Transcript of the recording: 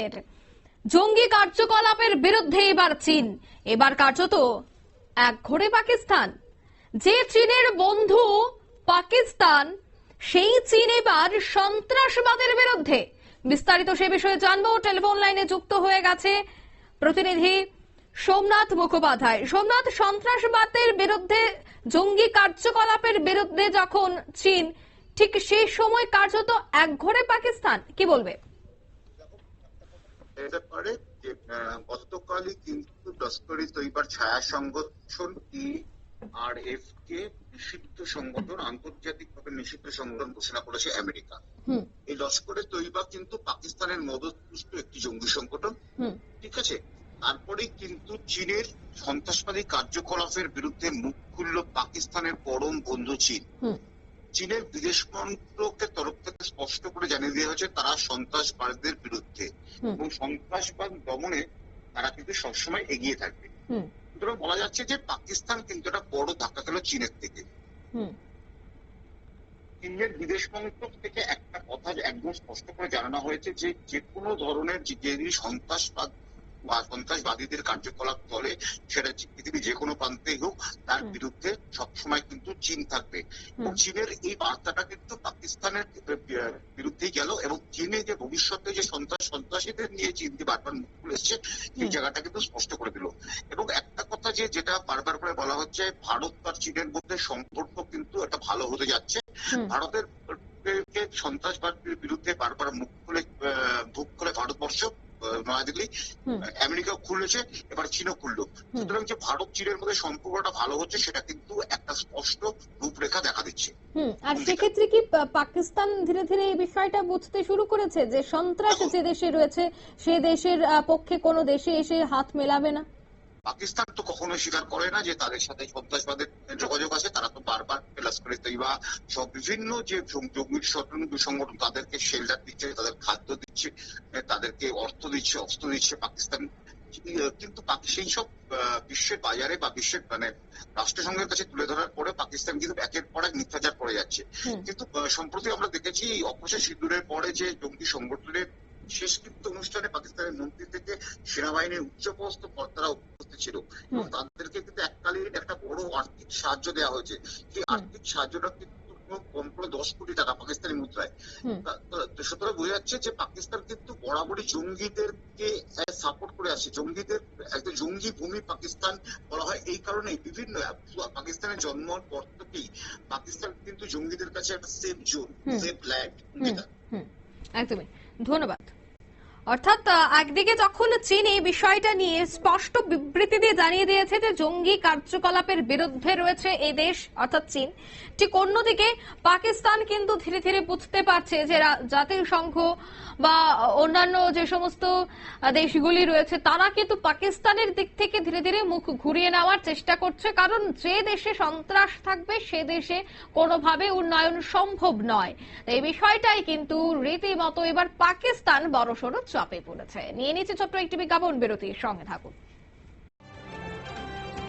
চীনের জঙ্গি কার্যকলাপের বিরুদ্ধে এবার চীন, এবার কার্যত একঘরে পাকিস্তান। যে চীনের বন্ধু পাকিস্তান, সেই চীন এবার সন্ত্রাসবাদের বিরুদ্ধে। বিস্তারিত সে বিষয়ে জানবো। টেলিফোন লাইনে যুক্ত হয়ে গেছে প্রতিনিধি সোমনাথ মুখোপাধ্যায়। সোমনাথ, সন্ত্রাসবাদের বিরুদ্ধে, জঙ্গি কার্যকলাপের বিরুদ্ধে যখন চীন, ঠিক সেই সময় কার্যত একঘরে পাকিস্তান, কি বলবে? গতকালই কিন্তু লস্কর-ই তৈয়বার ছায়া সংগঠন TRF কে নিষিদ্ধ সংগঠন, আন্তর্জাতিকভাবে নিষিদ্ধ সংগঠন ঘোষণা করেছে আমেরিকা। এই লস্কর-ই-তৈয়বা কিন্তু পাকিস্তানের মদতপুষ্ট একটি জঙ্গি সংগঠন, ঠিক আছে। তারপরেই কিন্তু চীনের সন্ত্রাসবাদী কার্যকলাপের বিরুদ্ধে মুখ খুলল পাকিস্তানের পরম বন্ধু চীন। চীনের বিদেশ মন্ত্রকের তরফ থেকে স্পষ্ট করে জানিয়ে দেওয়া হয়েছে তারা সন্ত্রাসবাদীদের বিরুদ্ধে এবং সন্ত্রাসবাদ দমনে তারা কিন্তু সবসময় এগিয়ে থাকবে। সুতরাং বলা যাচ্ছে যে পাকিস্তান কিন্তু একটা বড় ধাক্কা খেলো চীনের থেকে। চীনের বিদেশ মন্ত্রক থেকে একটা কথা একদম স্পষ্ট করে জানানো হয়েছে যে যে কোনো ধরনের যে সন্ত্রাসবাদ বা সন্ত্রাসবাদীদের কার্যকলাপ চলে, সেটা পৃথিবীর যে কোনো প্রান্তেই হোক, তার বিরুদ্ধে সবসময় কিন্তু চীন থাকবে। এবং চীনের এই বার্তাটা কিন্তু পাকিস্তানের বিরুদ্ধেই গেল এবং চীনে যে ভবিষ্যতে যে সন্ত্রাসীদের নিয়ে চীন যে বারবার মুখ খুলে এসছে, সেই জায়গাটা কিন্তু স্পষ্ট করে দিল। এবং একটা কথা যেটা বারবার করে বলা হচ্ছে, ভারত আর চীনের মধ্যে সম্পর্ক কিন্তু একটা ভালো হতে যাচ্ছে। ভারতের সন্ত্রাসবাদের বিরুদ্ধে বারবার মুখ খুলে ভারতবর্ষ, নয়াদিল্লি, আমেরিকাও খুলেছে, এবার চীনও খুললো। সুতরাং যে ভারত চীনের মধ্যে সম্পর্কটা ভালো হচ্ছে, সেটা কিন্তু একটা স্পষ্ট রূপরেখা দেখা দিচ্ছে। আর সেক্ষেত্রে কি পাকিস্তান ধীরে ধীরে এই বিষয়টা বুঝতে শুরু করেছে যে সন্ত্রাস যে দেশে রয়েছে, সে দেশের পক্ষে কোনো দেশে এসে হাত মেলাবে না? পাকিস্তান তো কখনোই স্বীকার করে না যে তাদের সাথে সন্ত্রাসবাদের যোগাযোগ আছে। তারা তো বারবার লস্কর-ই-তৈয়বা সব বিভিন্ন যে জঙ্গি সংগঠন, তাদেরকে শেল্টার দিচ্ছে, তাদের খাদ্য দিচ্ছে, তাদেরকে অর্থ দিচ্ছে, অস্ত্র দিচ্ছে পাকিস্তান। কিন্তু সেই সব বিশ্বের বাজারে বা বিশ্বের রাষ্ট্রসংঘের কাছে তুলে ধরার পরে পাকিস্তান কিন্তু একের পর এক মিথ্যাচার করে যাচ্ছে। কিন্তু সম্প্রতি আমরা দেখেছি অপারেশন সিঁদুরের পরে যে জঙ্গি সংগঠনের শেষকৃত্য অনুষ্ঠানে পাকিস্তানের মন্ত্রী থেকে সেনাবাহিনীর উচ্চপদস্থ কর্তারা উপস্থিত ছিল এবং তাদেরকে কিন্তু এককালীন একটা বড় আর্থিক সাহায্য দেওয়া হয়েছে। সেই আর্থিক সাহায্যটা কিন্তু কম করে 10 কোটি টাকা পাকিস্তানি মুদ্রায়। সুতরাং বোঝা যাচ্ছে যে পাকিস্তান কিন্তু বরাবরই জঙ্গিদেরকে সাপোর্ট করে আসছে। জঙ্গিদের একটা জঙ্গি ভূমি পাকিস্তান বলা হয় এই কারণে, বিভিন্ন পাকিস্তানের জন্মের পর থেকেই পাকিস্তান কিন্তু জঙ্গিদের কাছে একটা সেফ জোন, সেফ ল্যান্ড। একদমই, ধন্যবাদ। অর্থাৎ একদিকে যখন চীন এই বিষয়টা নিয়ে স্পষ্ট বিবৃতি দিয়ে জানিয়ে দিয়েছে যে জঙ্গি কার্যকলাপের বিরুদ্ধে রয়েছে এই দেশ অর্থাৎ চীন, ঠিক অন্যদিকে পাকিস্তান কিন্তু ধীরে ধীরে বুঝতে পারছে যে জাতিসংঘ বা অন্যান্য যে সমস্ত দেশগুলি রয়েছে তারা কিন্তু পাকিস্তানের দিক থেকে ধীরে ধীরে মুখ ঘুরিয়ে নেওয়ার চেষ্টা করছে, কারণ যে দেশে সন্ত্রাস থাকবে সে দেশে কোনোভাবে উন্নয়ন সম্ভব নয়। এই বিষয়টাই কিন্তু রীতিমতো এবার পাকিস্তান বড়সড় চাপে পড়েছে। নিয়ে নিচ্ছে ছোট্ট একটি বিজ্ঞাপন বিরতির সঙ্গে থাকুন।